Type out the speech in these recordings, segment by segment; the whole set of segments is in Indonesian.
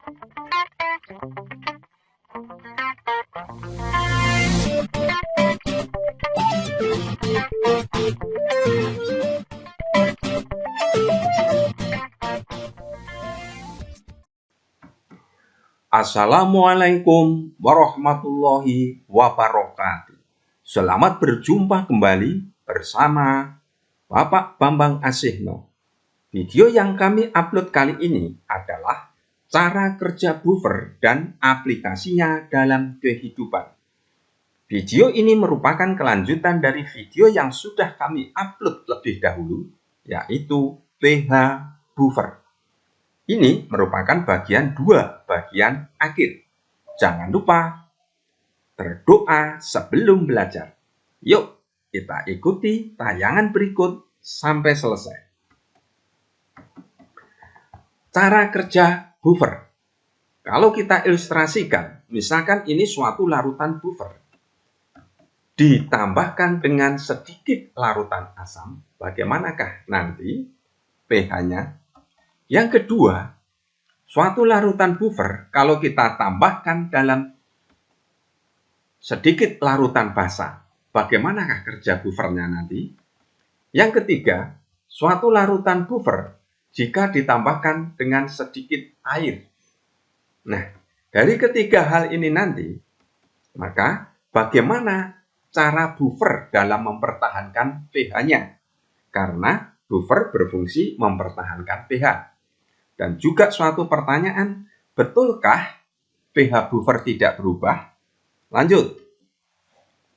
Assalamualaikum warahmatullahi wabarakatuh. Selamat berjumpa kembali bersama Bapak Bambang Asihno. Video yang kami upload kali ini adalah cara kerja buffer dan aplikasinya dalam kehidupan. Video ini merupakan kelanjutan dari video yang sudah kami upload lebih dahulu, yaitu PH buffer. Ini merupakan bagian 2, bagian akhir. Jangan lupa berdoa sebelum belajar. Yuk, kita ikuti tayangan berikut sampai selesai. Cara kerja buffer. Kalau kita ilustrasikan, misalkan ini suatu larutan buffer. Ditambahkan dengan sedikit larutan asam, bagaimanakah nanti pH-nya? Yang kedua, suatu larutan buffer kalau kita tambahkan dalam sedikit larutan basa, bagaimanakah kerja buffernya nanti? Yang ketiga, suatu larutan buffer jika ditambahkan dengan sedikit air. Nah, dari ketiga hal ini nanti, maka bagaimana cara buffer dalam mempertahankan pH-nya? Karena buffer berfungsi mempertahankan pH. Dan juga suatu pertanyaan, betulkah pH buffer tidak berubah? Lanjut.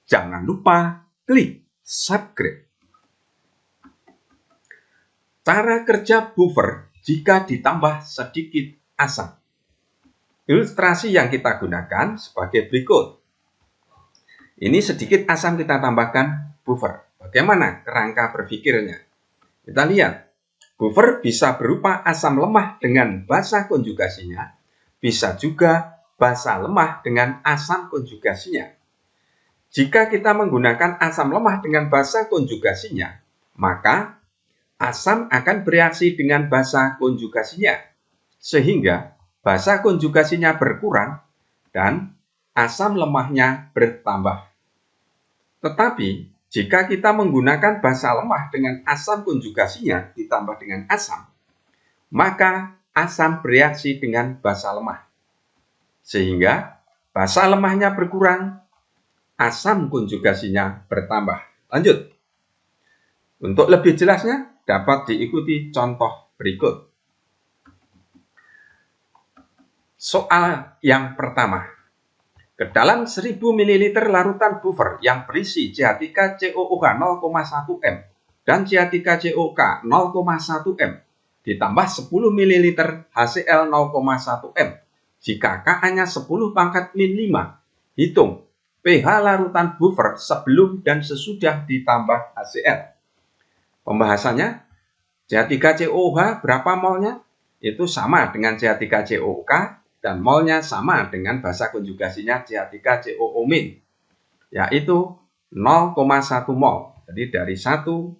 Jangan lupa klik subscribe. Cara kerja buffer jika ditambah sedikit asam. Ilustrasi yang kita gunakan sebagai berikut. Ini sedikit asam kita tambahkan buffer. Bagaimana kerangka berpikirnya? Kita lihat. Buffer bisa berupa asam lemah dengan basa konjugasinya, bisa juga basa lemah dengan asam konjugasinya. Jika kita menggunakan asam lemah dengan basa konjugasinya, maka asam akan bereaksi dengan basa konjugasinya, sehingga basa konjugasinya berkurang dan asam lemahnya bertambah. Tetapi, jika kita menggunakan basa lemah dengan asam konjugasinya ditambah dengan asam, maka asam bereaksi dengan basa lemah. Sehingga basa lemahnya berkurang, asam konjugasinya bertambah. Lanjut. Untuk lebih jelasnya, dapat diikuti contoh berikut. Soal yang pertama. Ke dalam 1000 ml larutan buffer yang berisi CH3COOH 0,1 m dan CH3COK 0,1 m ditambah 10 ml HCl 0,1 m. Jika Ka-nya 10 pangkat min 5, hitung pH larutan buffer sebelum dan sesudah ditambah HCl. Pembahasannya, CH3COOH berapa molnya? Itu sama dengan CH3COOK. Dan molnya sama dengan basa konjugasinya CH3COO-, yaitu 0,1 mol. Jadi dari 1000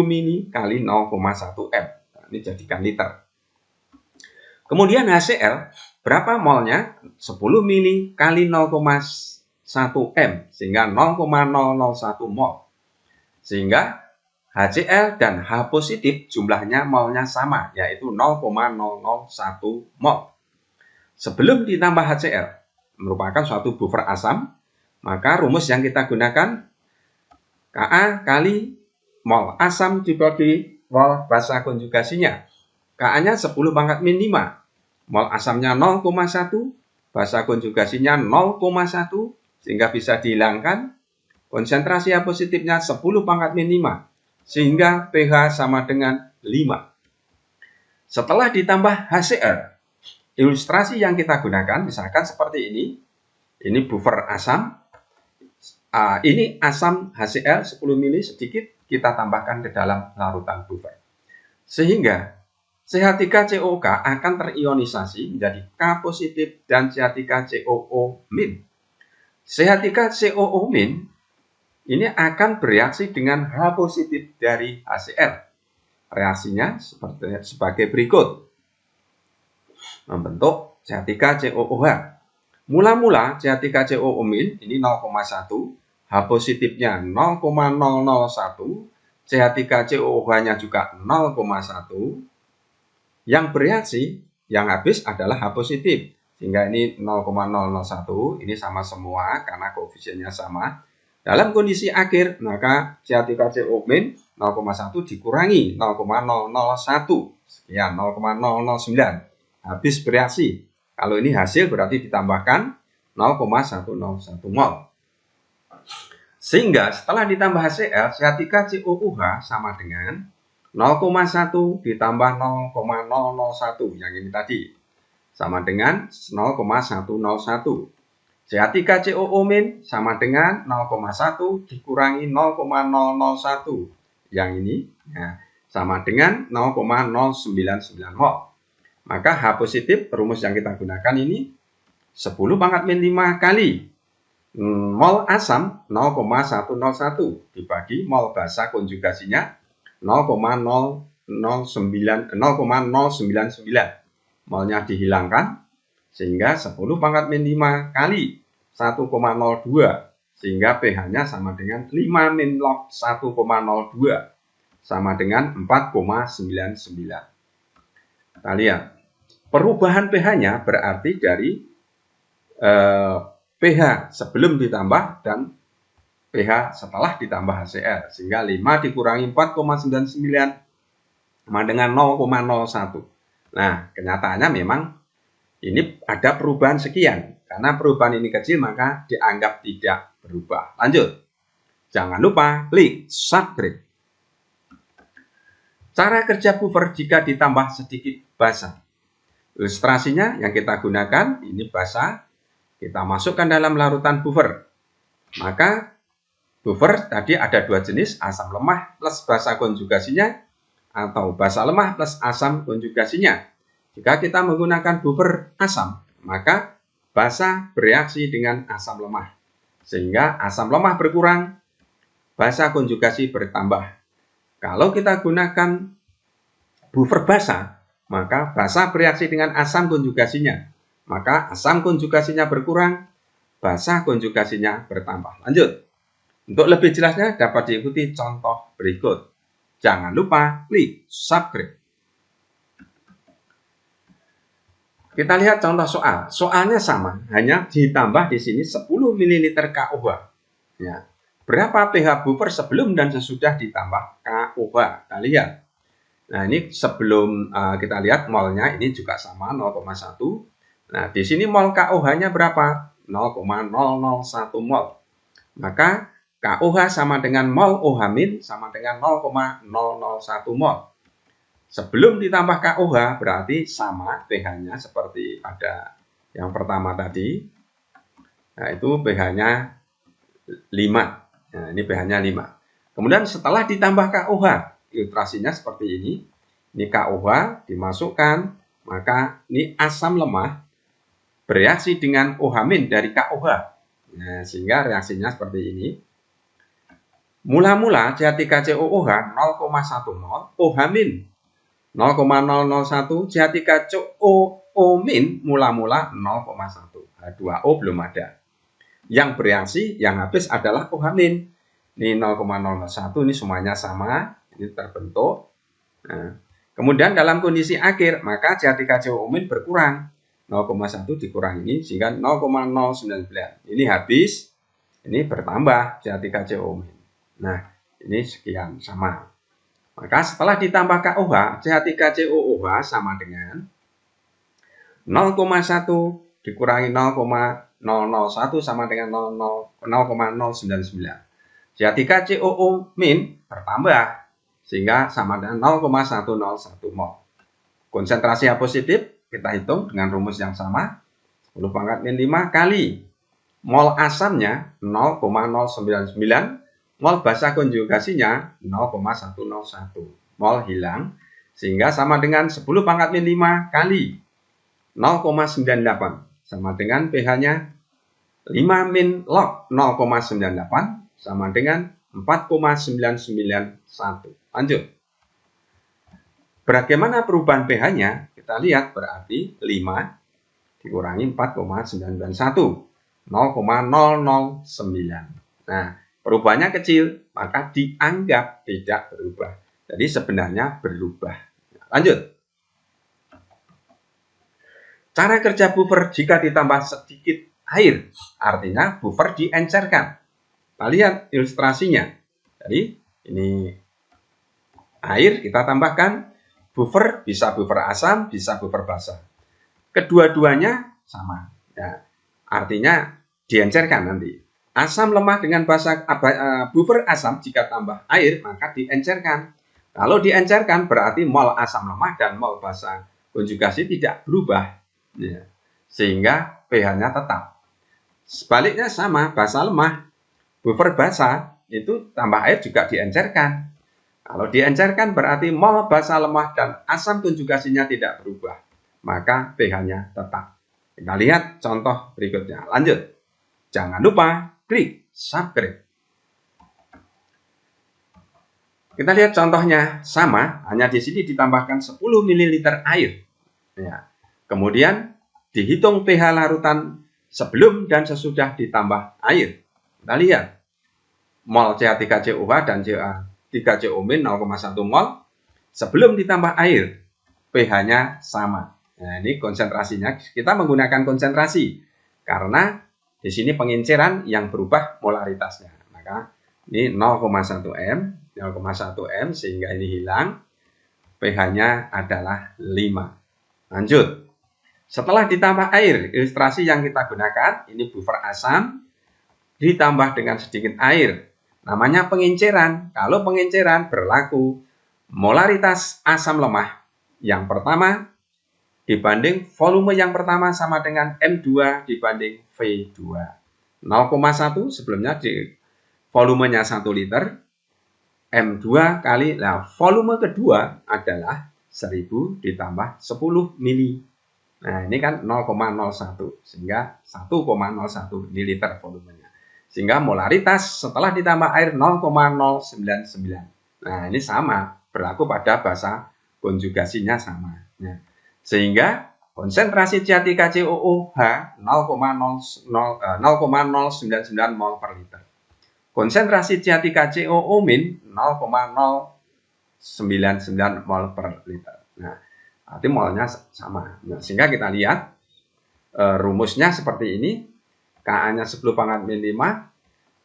mili kali 0,1 m. Nah, ini jadikan liter. Kemudian HCl, berapa molnya? 10 mili kali 0,1 m, sehingga 0,001 mol. Sehingga HCl dan H positif jumlahnya molnya sama, yaitu 0,001 mol. Sebelum ditambah HCl, merupakan suatu buffer asam, maka rumus yang kita gunakan Ka kali mol asam dibagi mol basa konjugasinya. Ka-nya 10 pangkat min 5, mol asamnya 0,1, basa konjugasinya 0,1, sehingga bisa dihilangkan. Konsentrasi H positifnya 10 pangkat min 5, sehingga pH sama dengan 5. Setelah ditambah HCl, ilustrasi yang kita gunakan misalkan seperti ini. Ini buffer asam. Ini asam HCl 10 mili sedikit kita tambahkan ke dalam larutan buffer. Sehingga CH3COK akan terionisasi menjadi K positif dan CH3COO-. CH3COO- ini akan bereaksi dengan H positif dari HCl. Reaksinya sebagai berikut. membentuk CH3 COOH. Mula-mula CH3 COO min ini 0,1, H positifnya 0,001, CH3 COOH-nya juga 0,1. Yang bereaksi, yang habis adalah H positif. Sehingga ini 0,001, ini sama semua karena koefisiennya sama. Dalam kondisi akhir, maka CH3 CO min 0,1 dikurangi 0,001. Sekian, 0,009. Habis bereaksi. Kalau ini hasil berarti ditambahkan 0,101 mol. Sehingga setelah ditambah HCl, CH3COOH sama dengan 0,1 ditambah 0,001 yang ini tadi. Sama dengan 0,101. CH3COO min sama dengan 0,1 dikurangi 0,001. Yang ini sama dengan 0,099 mol. Maka H positif, rumus yang kita gunakan ini 10⁻⁵ kali mol asam 0,101 dibagi mol basa konjugasinya 0,099. Molnya dihilangkan sehingga 10⁻⁵ kali 1,02 sehingga pH-nya sama dengan 5 min log 1,02 sama dengan 4,99. Kita lihat. Perubahan pH-nya berarti dari pH sebelum ditambah dan pH setelah ditambah HCl. Sehingga 5 dikurangi 4,99 sama dengan 0,01. Nah, kenyataannya memang ini ada perubahan sekian. Karena perubahan ini kecil maka dianggap tidak berubah. Lanjut. Jangan lupa klik subscribe. Cara kerja buffer jika ditambah sedikit basa. Ilustrasinya yang kita gunakan ini basa, kita masukkan dalam larutan buffer. Maka buffer tadi ada dua jenis, asam lemah plus basa konjugasinya atau basa lemah plus asam konjugasinya. Jika kita menggunakan buffer asam, maka basa bereaksi dengan asam lemah. Sehingga asam lemah berkurang, basa konjugasi bertambah. Kalau kita gunakan buffer basa, maka basa bereaksi dengan asam konjugasinya. Maka asam konjugasinya berkurang, basa konjugasinya bertambah. Lanjut. Untuk lebih jelasnya dapat diikuti contoh berikut. Jangan lupa klik subscribe. Kita lihat contoh soal. Soalnya sama, hanya ditambah di sini 10 ml KOH. Ya. Berapa pH buffer sebelum dan sesudah ditambah KOH? Kita lihat. Nah, ini sebelum kita lihat molnya ini juga sama 0,1. Nah, di sini mol KOH-nya berapa? 0,001 mol. Maka KOH sama dengan mol OH min sama dengan 0,001 mol. Sebelum ditambah KOH berarti sama pH-nya seperti pada yang pertama tadi. Nah, itu pH-nya 5. Nah, ini pH-nya 5. Kemudian setelah ditambah KOH, ilustrasinya seperti ini. Ini KOH dimasukkan, maka ini asam lemah bereaksi dengan OH- dari KOH. Nah, sehingga reaksinya seperti ini. Mula-mula CH3COOH 0,1 mol, OH- 0,001, CH3COO- mula-mula 0,1. H2O belum ada. Yang bereaksi, yang habis adalah OH-. Ini 0,001, ini semuanya sama. Ini terbentuk. Nah, kemudian dalam kondisi akhir, maka CH3COO- berkurang. 0,1 dikurangi ini, sehingga 0,099. Ini habis, ini bertambah CH3COO-. Nah, ini sekian, sama. Maka setelah ditambah KOH, CH3COOH sama dengan 0,1 dikurangi 0,001 sama dengan 0,099. CH3COO- bertambah sehingga sama dengan 0,101 mol. Konsentrasi H positif kita hitung dengan rumus yang sama, 10⁻⁵ kali mol asamnya 0,099, mol basa konjugasinya 0,101. Mol hilang sehingga sama dengan 10⁻⁵ kali 0,98 sama dengan pH-nya 5 min log 0,98 sama dengan 4,991. Lanjut. Bagaimana perubahan pH-nya? Kita lihat berarti 5 dikurangi 4,991, 0,009. Nah, perubahannya kecil, maka dianggap tidak berubah. Jadi sebenarnya berubah. Lanjut. Cara kerja buffer jika ditambah sedikit air, artinya buffer diencerkan. Kita lihat ilustrasinya. Jadi ini air kita tambahkan, buffer bisa buffer asam, bisa buffer basah. Kedua-duanya sama. Ya, artinya diencerkan nanti. Asam lemah dengan basah, buffer asam jika tambah air maka diencerkan. Kalau diencerkan berarti mol asam lemah dan mol basah konjugasi tidak berubah. Ya, sehingga pH-nya tetap. Sebaliknya sama, basah lemah, buffer basah itu tambah air juga diencerkan. Kalau diencerkan berarti mol basah lemah dan asam konjugasinya tidak berubah, maka pH-nya tetap. Kita lihat contoh berikutnya. Lanjut. Jangan lupa klik subscribe. Kita lihat contohnya sama, hanya di sini ditambahkan 10 ml air. Ya. Kemudian dihitung pH larutan sebelum dan sesudah ditambah air. Kita lihat mol CH3COH dan CH3CO- 0,1 mol sebelum ditambah air. pH-nya sama. Nah, ini konsentrasinya kita menggunakan konsentrasi karena di sini penginceran yang berubah molaritasnya. Maka ini 0,1 M, 0,1 M sehingga ini hilang. pH-nya adalah 5. Lanjut. Setelah ditambah air, ilustrasi yang kita gunakan ini buffer asam ditambah dengan sedikit air. Namanya penginceran. Kalau penginceran berlaku molaritas asam lemah yang pertama dibanding volume yang pertama sama dengan M2 dibanding V2. 0,1 sebelumnya di volumenya 1 liter. M2 kali, nah volume kedua adalah 1000 ditambah 10 mili. Nah ini kan 0,01 sehingga 1,01 mililiter volumenya. Sehingga molaritas setelah ditambah air 0,099. Nah ini sama, berlaku pada basa konjugasinya sama. Nah, sehingga konsentrasi CH3COOH 0,099 mol per liter. Konsentrasi CH3COO- 0,099 mol per liter. Nah, arti molnya sama. Nah, sehingga kita lihat rumusnya seperti ini. Ka-nya 10⁻⁵.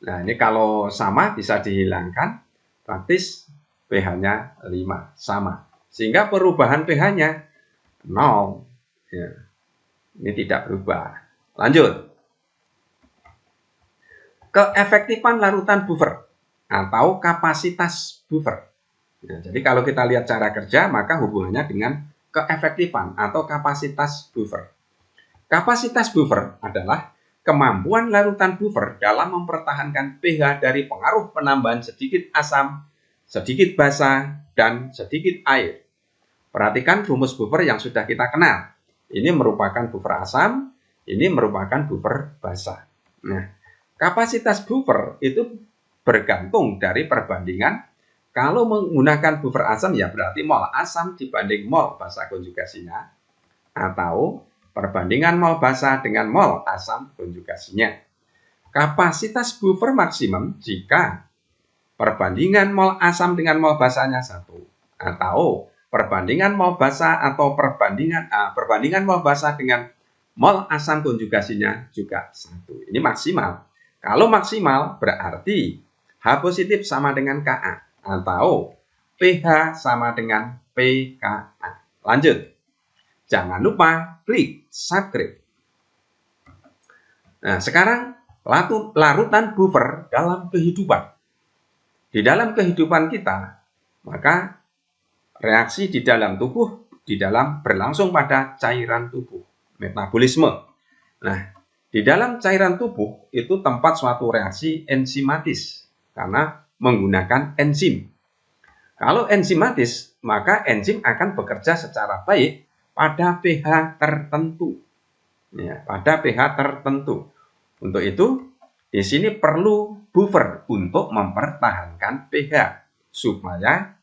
Nah, ini kalau sama bisa dihilangkan. Praktis pH-nya 5. Sama. Sehingga perubahan pH-nya 0. Ya. Ini tidak berubah. Lanjut. Keefektifan larutan buffer atau kapasitas buffer. Nah, jadi kalau kita lihat cara kerja, maka hubungannya dengan keefektifan atau kapasitas buffer. Kapasitas buffer adalah kemampuan larutan buffer dalam mempertahankan pH dari pengaruh penambahan sedikit asam, sedikit basa, dan sedikit air. Perhatikan rumus buffer yang sudah kita kenal. Ini merupakan buffer asam, ini merupakan buffer basa. Nah, kapasitas buffer itu bergantung dari perbandingan. Kalau menggunakan buffer asam ya berarti mol asam dibanding mol basa konjugasinya. Atau perbandingan mol basa dengan mol asam konjugasinya. Kapasitas buffer maksimum jika perbandingan mol asam dengan mol basanya 1. Atau perbandingan mol basa atau perbandingan mol basa dengan mol asam konjugasinya juga 1. Ini maksimal. Kalau maksimal berarti H positif sama dengan Ka atau pH sama dengan pKa. Lanjut. Jangan lupa klik subscribe. Nah, sekarang larutan buffer dalam kehidupan. Di dalam kehidupan kita, maka reaksi di dalam tubuh berlangsung pada cairan tubuh, metabolisme. Nah, di dalam cairan tubuh itu tempat suatu reaksi enzimatis karena menggunakan enzim. Kalau enzimatis, maka enzim akan bekerja secara baik pada pH tertentu. Ya, pada pH tertentu. Untuk itu, di sini perlu buffer untuk mempertahankan pH supaya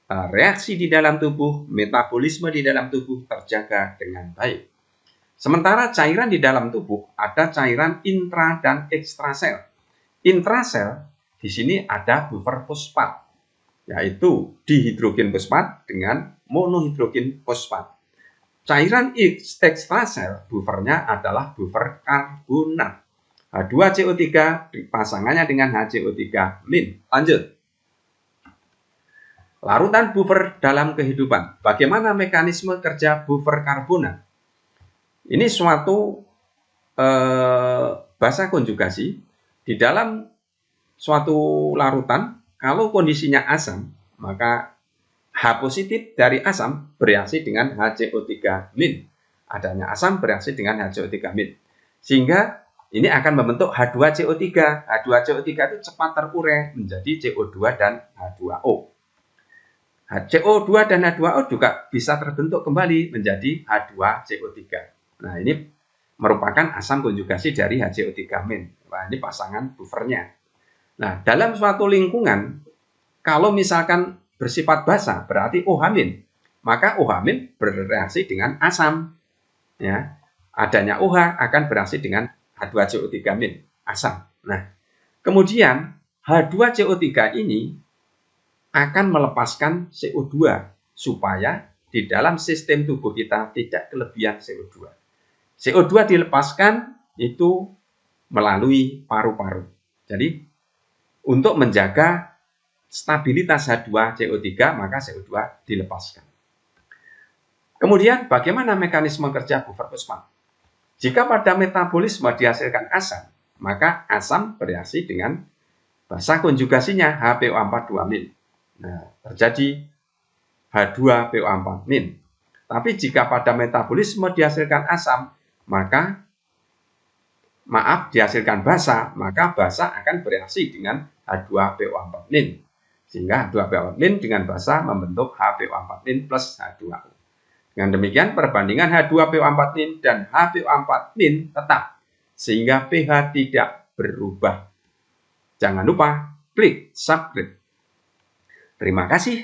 reaksi di dalam tubuh, metabolisme di dalam tubuh terjaga dengan baik. Sementara cairan di dalam tubuh ada cairan intra dan ekstrasel. Intrasel di sini ada buffer fosfat, yaitu dihidrogen fosfat dengan monohidrogen fosfat. Cairan ekstrasel buffernya adalah buffer karbonat. H2CO3 pasangannya dengan HCO3-. Lanjut. Larutan buffer dalam kehidupan. Bagaimana mekanisme kerja buffer karbonat? Ini suatu basa konjugasi. Di dalam suatu larutan, kalau kondisinya asam, maka H positif dari asam bereaksi dengan HCO3-. Adanya asam bereaksi dengan HCO3-. Sehingga ini akan membentuk H2CO3. H2CO3 itu cepat terurai menjadi CO2 dan H2O. CO2 dan H2O juga bisa terbentuk kembali menjadi H2CO3. Nah, ini merupakan asam konjugasi dari HCO3-. Nah, ini pasangan buffernya. Nah, dalam suatu lingkungan, kalau misalkan bersifat basa, berarti OH-, maka OH- bereaksi dengan asam. Ya, adanya OH akan bereaksi dengan H2CO3-, asam. Nah, kemudian H2CO3 ini akan melepaskan CO2 supaya di dalam sistem tubuh kita tidak kelebihan CO2. CO2 dilepaskan itu melalui paru-paru. Jadi untuk menjaga stabilitas H2CO3 maka CO2 dilepaskan. Kemudian bagaimana mekanisme kerja buffer fosfat? Jika pada metabolisme dihasilkan asam, maka asam bereaksi dengan basa konjugasinya HPO4 2-. Nah, terjadi H2PO4-. Tapi jika pada metabolisme dihasilkan asam, maka dihasilkan basa, maka basa akan bereaksi dengan H2PO4-. Sehingga H2PO4- dengan basa membentuk HPO4- plus H2O. Dengan demikian perbandingan H2PO4- dan HPO4- tetap, sehingga pH tidak berubah. Jangan lupa klik subscribe. Terima kasih.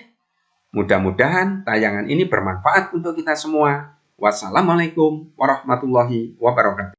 Mudah-mudahan tayangan ini bermanfaat untuk kita semua. Wassalamualaikum warahmatullahi wabarakatuh.